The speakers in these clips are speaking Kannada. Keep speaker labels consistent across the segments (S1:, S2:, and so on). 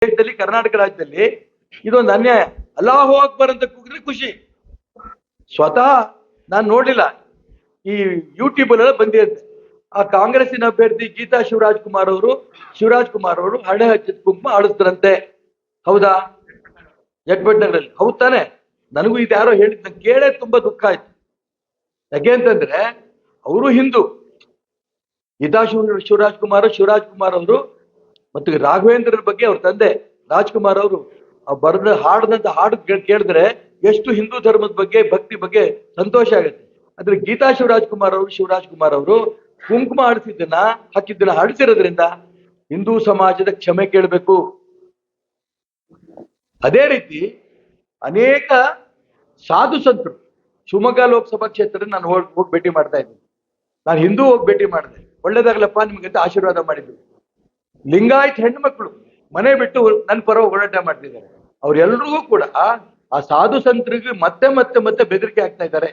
S1: ದೇಶದಲ್ಲಿ ಕರ್ನಾಟಕ ರಾಜ್ಯದಲ್ಲಿ ಇದೊಂದು ಅನ್ಯಾಯ. ಅಲ್ಲಾಹು ಅಕ್ಬರ್ ಅಂತ ಕೂಗಿದ್ರೆ ಖುಷಿ. ಸ್ವತಃ ನಾನು ನೋಡ್ಲಿಲ್ಲ, ಈ ಯೂಟ್ಯೂಬ್ ಅಲ್ಲೆಲ್ಲ ಬಂದಿರುತ್ತೆ. ಆ ಕಾಂಗ್ರೆಸ್ಸಿನ ಅಭ್ಯರ್ಥಿ ಗೀತಾ ಶಿವರಾಜ್ ಕುಮಾರ್ ಅವರು ಹಣೆ ಹಚ್ಚಿದ ಕುಂಕುಮ ಆಡಿಸ್ತಾರಂತೆ. ಹೌದಾ? ಜಗ್ಬೆಟ್ನಗರಲ್ಲಿ ಹೌದ್ ತಾನೆ? ನನಗೂ ಇದು ಯಾರೋ ಹೇಳಿದ್, ನಂಗೆ ಕೇಳೇ ತುಂಬಾ ದುಃಖ ಆಯ್ತು. ಯಾಕೆ ಅಂತಂದ್ರೆ ಅವರು ಹಿಂದೂ. ಗೀತಾ ಶಿವರಾಜ್ ಕುಮಾರ್ ಅವರು ಮತ್ತು ರಾಘವೇಂದ್ರರ ಬಗ್ಗೆ ಅವ್ರ ತಂದೆ ರಾಜ್ಕುಮಾರ್ ಅವರು ಬರೆದ ಹಾಡದಂತ ಹಾಡು ಕೇಳಿದ್ರೆ ಎಷ್ಟು ಹಿಂದೂ ಧರ್ಮದ ಬಗ್ಗೆ, ಭಕ್ತಿ ಬಗ್ಗೆ ಸಂತೋಷ ಆಗುತ್ತೆ. ಆದ್ರೆ ಗೀತಾ ಶಿವರಾಜ್ ಕುಮಾರ್ ಅವರು ಕುಂಕುಮ ಹಾಕಿದ್ದನ್ನ ಹಾಡಿಸಿರೋದ್ರಿಂದ ಹಿಂದೂ ಸಮಾಜದ ಕ್ಷಮೆ ಕೇಳಬೇಕು. ಅದೇ ರೀತಿ ಅನೇಕ ಸಾಧು ಸಂತರು ಶಿವಮೊಗ್ಗ ಲೋಕಸಭಾ ಕ್ಷೇತ್ರ ನಾನು ಹೋಗಿ ಭೇಟಿ ಮಾಡ್ತಾ ಇದ್ದೀನಿ. ನಾನು ಹಿಂದೂ ಹೋಗಿ ಭೇಟಿ ಮಾಡಿದೆ. ಒಳ್ಳೇದಾಗ್ಲಪ್ಪ ನಿಮ್ಗಂತ ಆಶೀರ್ವಾದ ಮಾಡಿದ್ರು. ಲಿಂಗಾಯತ್ ಹೆಣ್ಮಕ್ಳು ಮನೆ ಬಿಟ್ಟು ನನ್ನ ಪರ ಹೋರಾಟ ಮಾಡ್ತಿದ್ದಾರೆ. ಅವ್ರೆಲ್ರಿಗೂ ಕೂಡ ಆ ಸಾಧು ಸಂತರಿಗೆ ಮತ್ತೆ ಬೆದರಿಕೆ ಆಗ್ತಾ ಇದ್ದಾರೆ.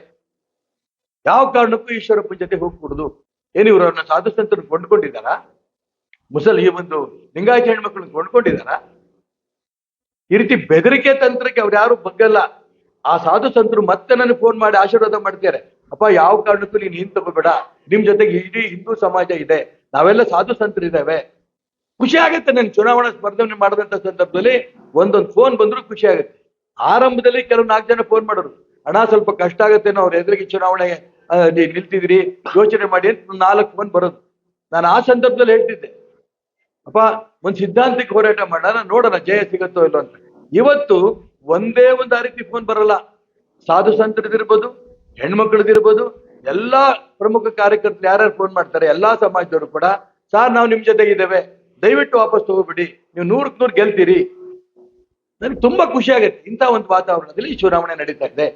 S1: ಯಾವ ಕಾರಣಕ್ಕೂ ಈಶ್ವರಪ್ಪನ ಜೊತೆ ಹೋಗ್ಕೂಡುದು. ಏನು ಇವರು ಅವ್ರನ್ನ ಸಾಧು ಸಂತರನ್ನು ಕೊಂಡ್ಕೊಂಡಿದ್ದಾರಾ? ಈ ಒಂದು ಲಿಂಗಾಯತ್ ಹೆಣ್ಮಕ್ಳನ್ನ ಕೊಂಡ್ಕೊಂಡಿದ್ದಾರಾ? ಈ ರೀತಿ ಬೆದರಿಕೆ ತಂತ್ರಕ್ಕೆ ಅವ್ರು ಯಾರು ಬಗ್ಗಲ್ಲ. ಆ ಸಾಧು ಸಂತರು ಮತ್ತೆ ನನಗೆ ಫೋನ್ ಮಾಡಿ ಆಶೀರ್ವಾದ ಮಾಡ್ತಾರೆ. ಅಪ್ಪ, ಯಾವ ಕಾರಣಕ್ಕೂ ನೀನ್ ಹಿಂದ್ ತಗೋಬೇಡ, ನಿಮ್ ಜೊತೆಗೆ ಇಡೀ ಹಿಂದೂ ಸಮಾಜ ಇದೆ, ನಾವೆಲ್ಲ ಸಾಧು ಸಂತರಿದ್ದೇವೆ. ಖುಷಿ ಆಗುತ್ತೆ. ನನ್ ಚುನಾವಣಾ ಸ್ಪರ್ಧೆ ಮಾಡಿದಂತ ಸಂದರ್ಭದಲ್ಲಿ ಒಂದೊಂದು ಫೋನ್ ಬಂದ್ರು ಖುಷಿ ಆಗುತ್ತೆ. ಆರಂಭದಲ್ಲಿ ಕೆಲವು 4 ಜನ ಫೋನ್ ಮಾಡೋರು, ಅಣ್ಣ ಸ್ವಲ್ಪ ಕಷ್ಟ ಆಗತ್ತೇನೋ, ಅವ್ರ ಎದುರಿಗೆ ಚುನಾವಣೆ ನಿಲ್ತಿದ್ರಿ, ಯೋಚನೆ ಮಾಡಿ ಅಂತ 4 ಫೋನ್ ಬರೋದು. ನಾನು ಆ ಸಂದರ್ಭದಲ್ಲಿ ಹೇಳ್ತಿದ್ದೆ, ಅಪ್ಪ ಒಂದ್ ಸಿದ್ಧಾಂತಿಕ ಹೋರಾಟ ಮಾಡೋಣ, ನೋಡೋಣ ಜಯ ಸಿಗತ್ತೋ ಇಲ್ಲೋ ಅಂತ. ಇವತ್ತು ಒಂದೇ ಒಂದು ಆ ರೀತಿ ಫೋನ್ ಬರಲ್ಲ. ಸಾಧು ಸಂತರದಿರ್ಬೋದು, ಹೆಣ್ಮಕ್ಳದಿರ್ಬೋದು, ಎಲ್ಲಾ ಪ್ರಮುಖ ಕಾರ್ಯಕರ್ತರು ಯಾರ್ಯಾರು ಫೋನ್ ಮಾಡ್ತಾರೆ, ಎಲ್ಲಾ ಸಮಾಜದವರು ಕೂಡ, ಸಾರ್ ನಾವು ನಿಮ್ ಜೊತೆಗಿದ್ದೇವೆ, ದಯವಿಟ್ಟು ವಾಪಸ್ ತಗೋಬಿಡಿ, ನೀವು 100ಕ್ಕೆ 100 ಗೆಲ್ತೀರಿ. ನನಗೆ ತುಂಬಾ ಖುಷಿ ಆಗುತ್ತೆ. ಇಂಥ ಒಂದು ವಾತಾವರಣದಲ್ಲಿ ಈ ಚುನಾವಣೆ ನಡೀತಾ ಇದೆ.